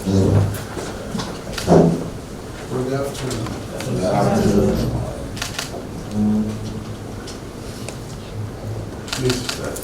Good afternoon. Good afternoon. Please start.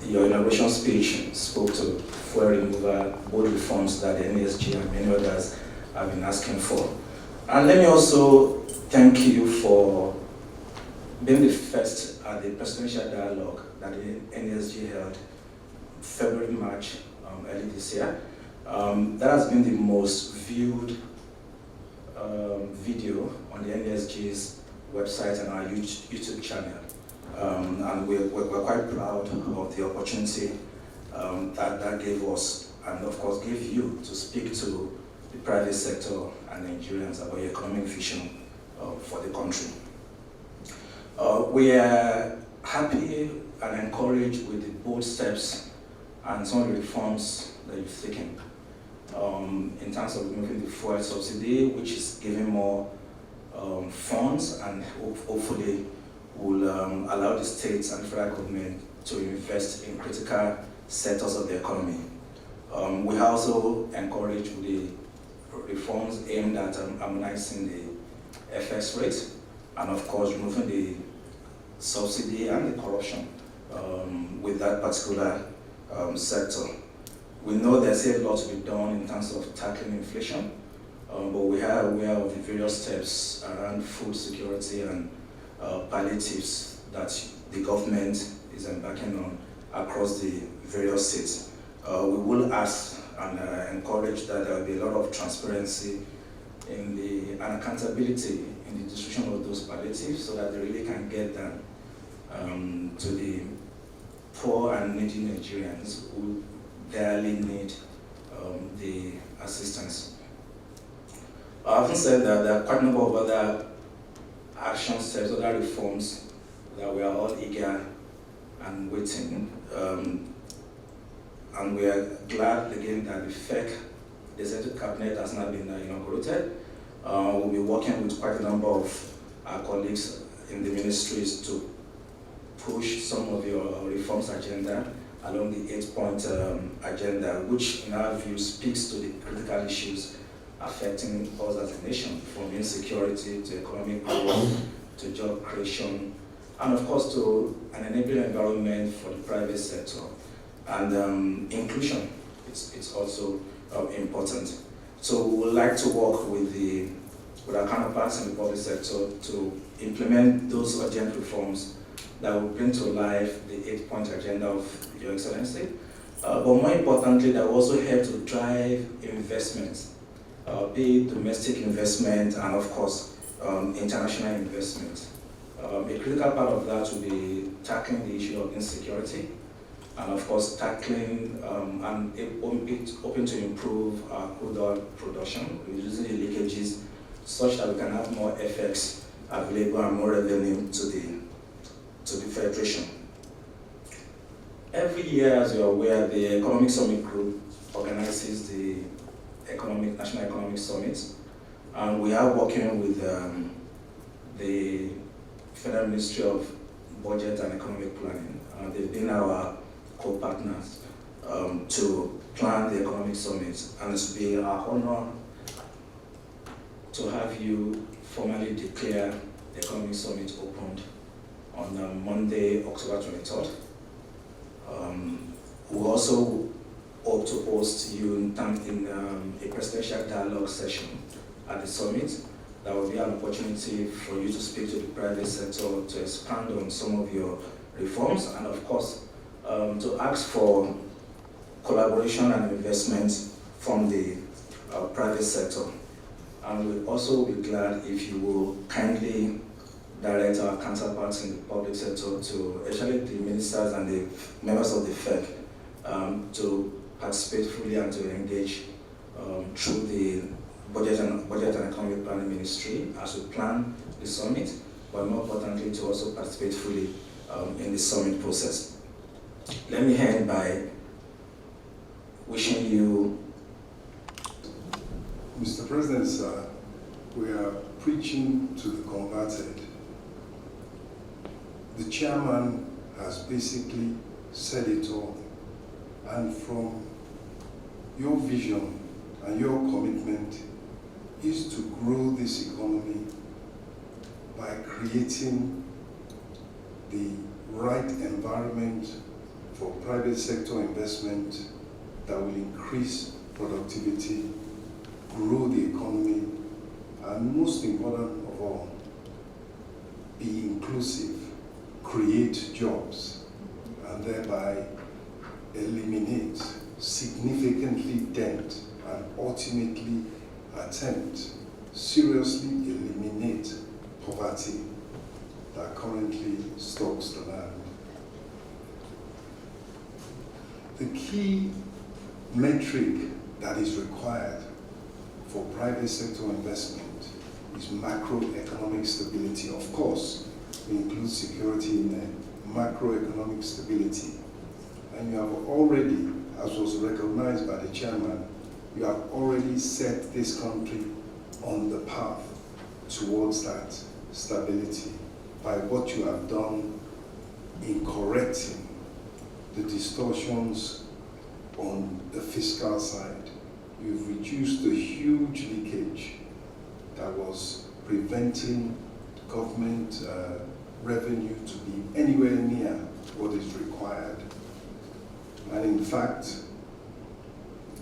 Your inauguration speech spoke to fuel removal, both reforms that the Nesg and many others have been asking for. And let me also thank you for being the first at the presidential dialogue that the Nesg held February, March, early this year. That has been the most viewed video on the Nesg's website and our YouTube channel. And we're quite proud of the opportunity that gave us, and of course gave you, to speak to the private sector and Nigerians about your economic vision for the country. We are happy and encouraged with the bold steps and some of the reforms that you've taken in terms of removing the fuel subsidy, which is giving more funds and hopefully will allow the states and federal government to invest in critical sectors of the economy. We are also encouraged with the reforms aimed at harmonizing the FX rate and of course removing the subsidy and the corruption with that particular sector. We know there's a lot to be done in terms of tackling inflation, but we are aware of the various steps around food security and palliatives that the government is embarking on across the various states. We will ask and encourage that there will be a lot of transparency and accountability in the distribution of those palliatives so that they really can get them to the poor and needy Nigerians who barely need the assistance. Having said that, there are quite a number of other action steps, other reforms that we are all eager and waiting. And we are glad again that the FEC, the Executive Cabinet, has now been inaugurated. We'll be working with quite a number of our colleagues in the ministries to push some of your reforms agenda along the 8-point agenda, which in our view speaks to the critical issues affecting us as a nation, from insecurity to economic growth to job creation, and of course to an enabling environment for the private sector. And inclusion, it's also important. So we would like to work with our counterparts in the public sector to implement those urgent reforms that will bring to life the 8-point agenda of Your Excellency. But more importantly, that will also help to drive investment, be it domestic investment and of course international investment. A critical part of that will be tackling the issue of insecurity and of course tackling and hoping to improve our crude oil production, reducing the leakages such that we can have more FX available and more revenue to the Federation. Every year, as you're aware, the Economic Summit Group organizes the National Economic Summit, and we are working with the Federal Ministry of Budget and Economic Planning. They've been our co-partners to plan the Economic Summit, and it's been our honor to have you formally declare the Economic Summit opened on Monday, October 23rd. We also hope to host you in a presidential dialogue session at the summit. That will be an opportunity for you to speak to the private sector, to expand on some of your reforms, and of course, to ask for collaboration and investment from the private sector. And we'll also be glad if you will kindly direct our counterparts in the public sector to, especially the ministers and the members of the FEC, to participate fully and to engage through the Budget and Economic Planning Ministry as we plan the summit, but more importantly to also participate fully in the summit process. Let me end by wishing you. Mr. President, sir, we are preaching to the converted. The chairman has basically said it all. And from your vision and your commitment is to grow this economy by creating the right environment for private sector investment that will increase productivity, grow the economy, and most important of all, be inclusive, create jobs, and thereby eliminate, significantly dent, and ultimately attempt, seriously eliminate poverty that currently stalks the land. The key metric that is required for private sector investment is macroeconomic stability. Of course, we include security in there, macroeconomic stability. And you have already, as was recognized by the chairman, you have already set this country on the path towards that stability by what you have done in correcting the distortions on the fiscal side. You've reduced the huge leakage that was preventing government revenue to be anywhere near what is required. And in fact,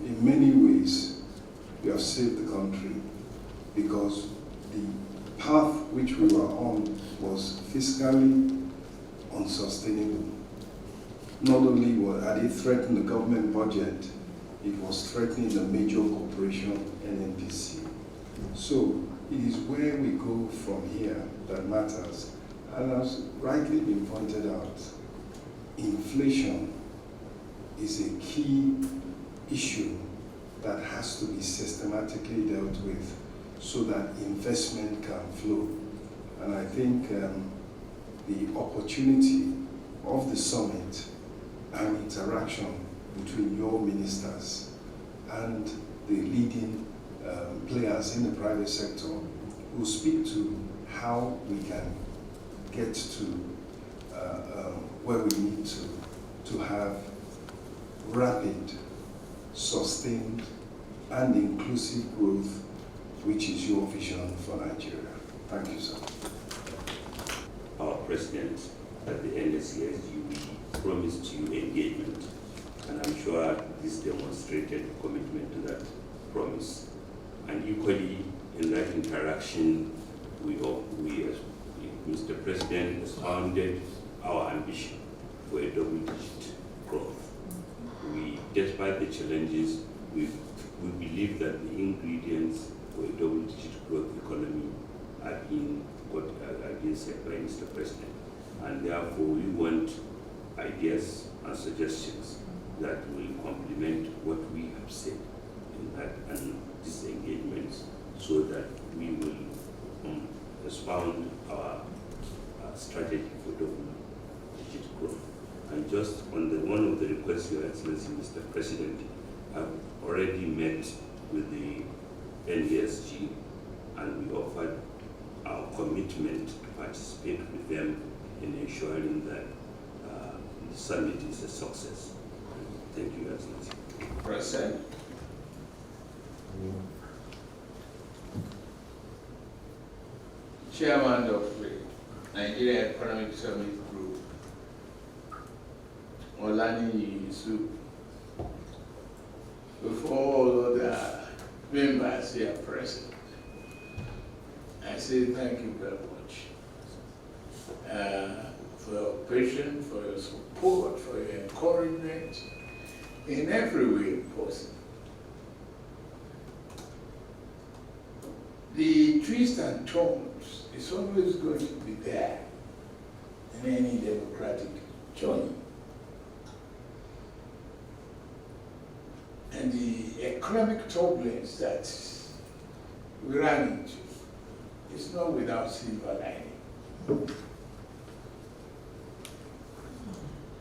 in many ways, you have saved the country because the path which we were on was fiscally unsustainable. Not only had it threatened the government budget, it was threatening the major corporation, NNPC. So it is where we go from here that matters. And as rightly been pointed out, inflation is a key issue that has to be systematically dealt with so that investment can flow. And I think the opportunity of the summit and interaction between your ministers and the leading players in the private sector will speak to how we can get to where we need to have rapid, sustained, and inclusive growth, which is your vision for Nigeria. Thank you, sir. Our president at the NSG promised you engagement, and I'm sure this demonstrated commitment to that promise. And equally, in that interaction, we as Mr. President expounded our ambition for a double-digit growth. We despite the challenges, we believe that the ingredients for a double-digit growth economy are being set by Mr. President. And therefore, we want ideas and suggestions that will complement what we have said in that and these engagements, so that we will expound our strategy for double-digit growth. And just on one of the requests, Your Excellency, Mr. President, I've already met with the Nesg, and we offered our commitment to participate with them in ensuring that the summit is a success. Thank you, Your Excellency. President. Chairman of the Nigeria Economic Summit Group, Olani Yusuf, before all other members here present, I say thank you very much for your patience, for your support, for your encouragement in every way possible. The twists and turns is always going to be there in any democratic journey. And the economic turbulence that we ran into is not without silver lining.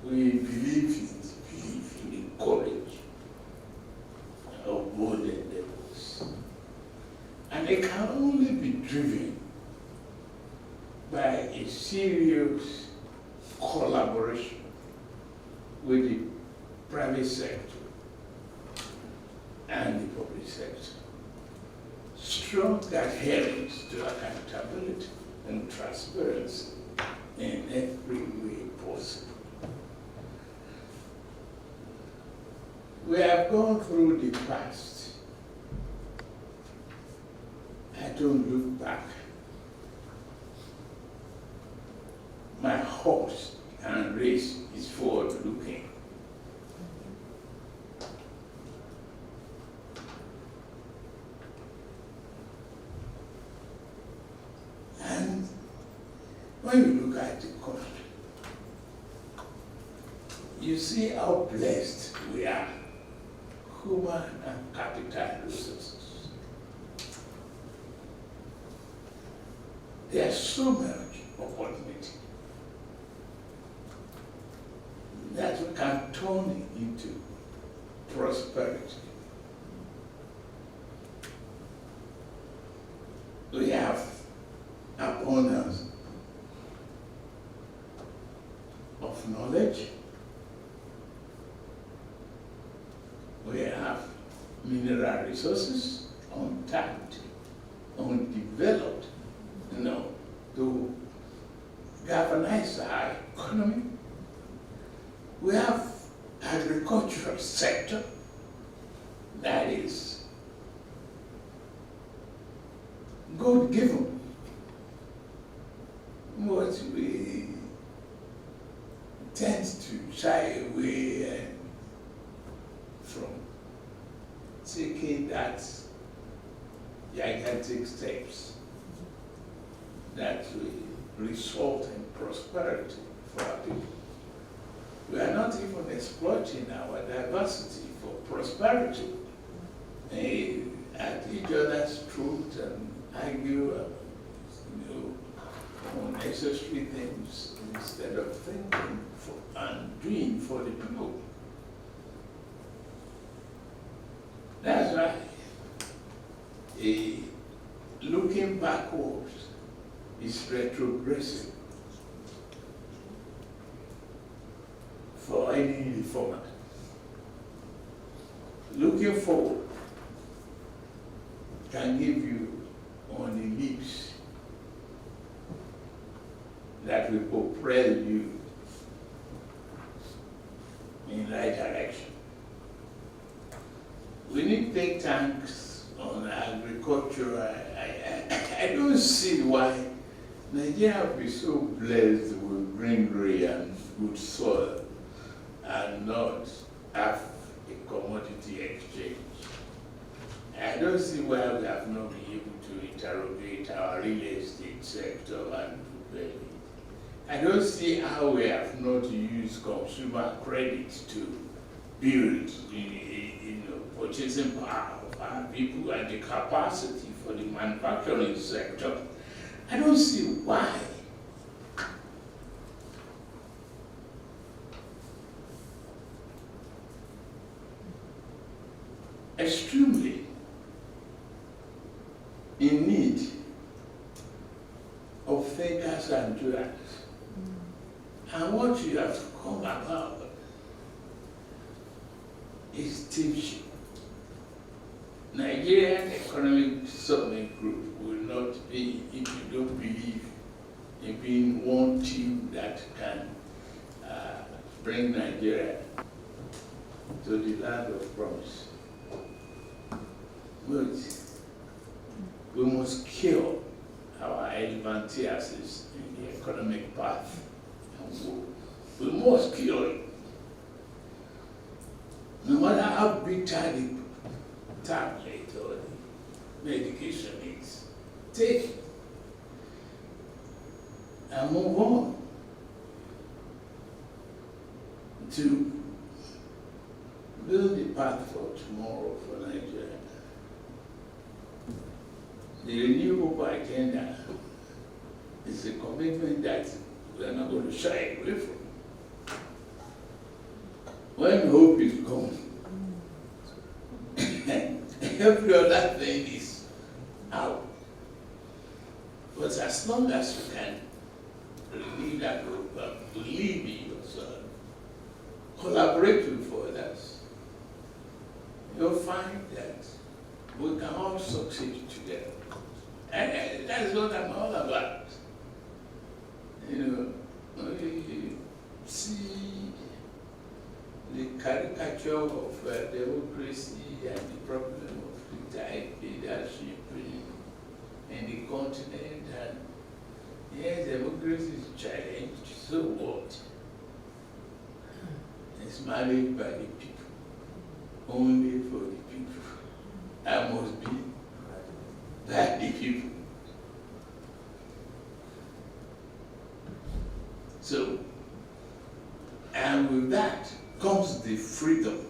We believe in the courage of bold endeavors. And it can only be driven by a serious collaboration with the private sector and the public sector. Strong adherence to accountability and transparency in every way possible. We have gone through the past. I don't look back. My horse and race is forward looking. And when you look at the country, you see how blessed we are, human and capital resources. There's so much opportunity that we can turn into prosperity. We have abundance of knowledge. We have mineral resources untapped, undeveloped, to galvanize our economy. We have agricultural sector that is God given. What we tend to shy away from taking that gigantic steps that will result in prosperity for our people. We are not even exploiting our diversity for prosperity. At each other's truth and argue unnecessary things instead of thinking and doing for the people. That's why looking backwards is retrogressive for any reformer. Looking forward can give you on the lips that will propel you in the right direction. We need think tanks on agriculture. I don't see why Nigeria will be so blessed with greenery and good soil and not have a I don't see why we have not been able to interrogate our real estate sector and prepare it. I don't see how we have not used consumer credit to build purchasing power of our people and the capacity for the manufacturing sector. I don't see why. Extremely in need of thinkers and doers. And what you have come about is teaching. Nigerian Economic Summit Group will not be if you don't believe in being one team that can bring Nigeria to the land of promise. But we must kill our advantages in the economic path. We must kill it. No matter how bitter the tablet or the medication is, take it and move on to build the path for tomorrow for Nigeria. The renewable agenda is a commitment that we are not going to shy away from. When hope is gone, every other thing is out. But as long as you can relieve that hope, believe in yourself, collaborate with others, you'll find that we can all succeed together. And that's what I'm all about. You see the caricature of democracy and the problem of retired leadership in the continent. And yes, democracy is challenged, so what? It's managed by the people, only for the people. I must be by the people. So, and with that comes the freedom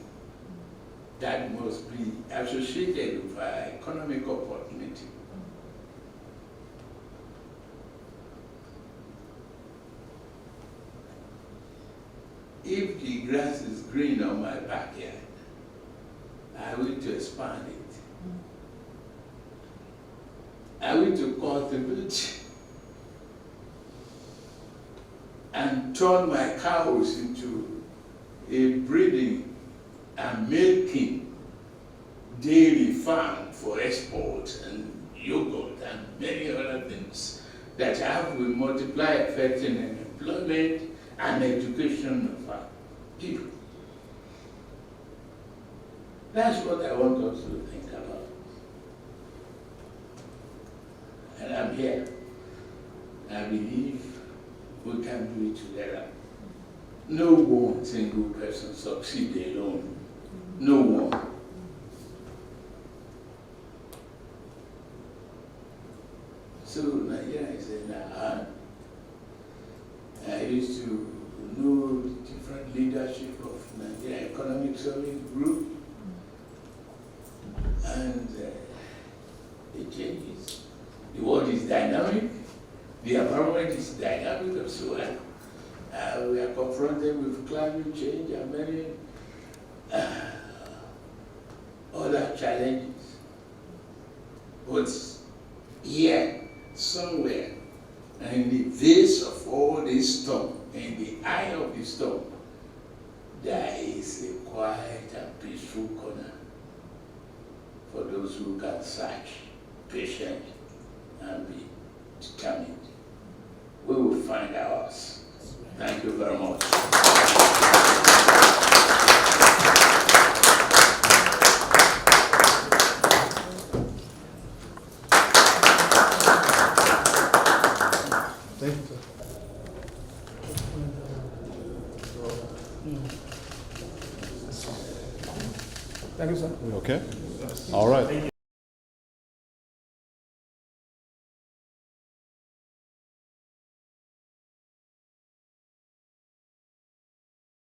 that must be associated with our economic opportunity. If the grass is green on my backyard, I want to expand it. I want to cultivate and turn my cows into a breeding and milking dairy farm for export and yogurt and many other things that will multiply affecting employment and education of our people. That's what I want us to think about. And I'm here. I believe we can do it together. No one single person succeeds alone. No one. So Nigeria is in our hand. I used to know the different leadership of Nigeria Economic Summit Group, and it changes. The world is dynamic. The environment is dynamic as well. We are confronted with climate change and many other challenges. But here, somewhere, in the face of all this storm, in the eye of the storm, there is a quiet and peaceful corner for those who can search, patient, and be determined. We will find ours. Thank you very much. Thank you, sir. Thank you, sir. Okay? All right.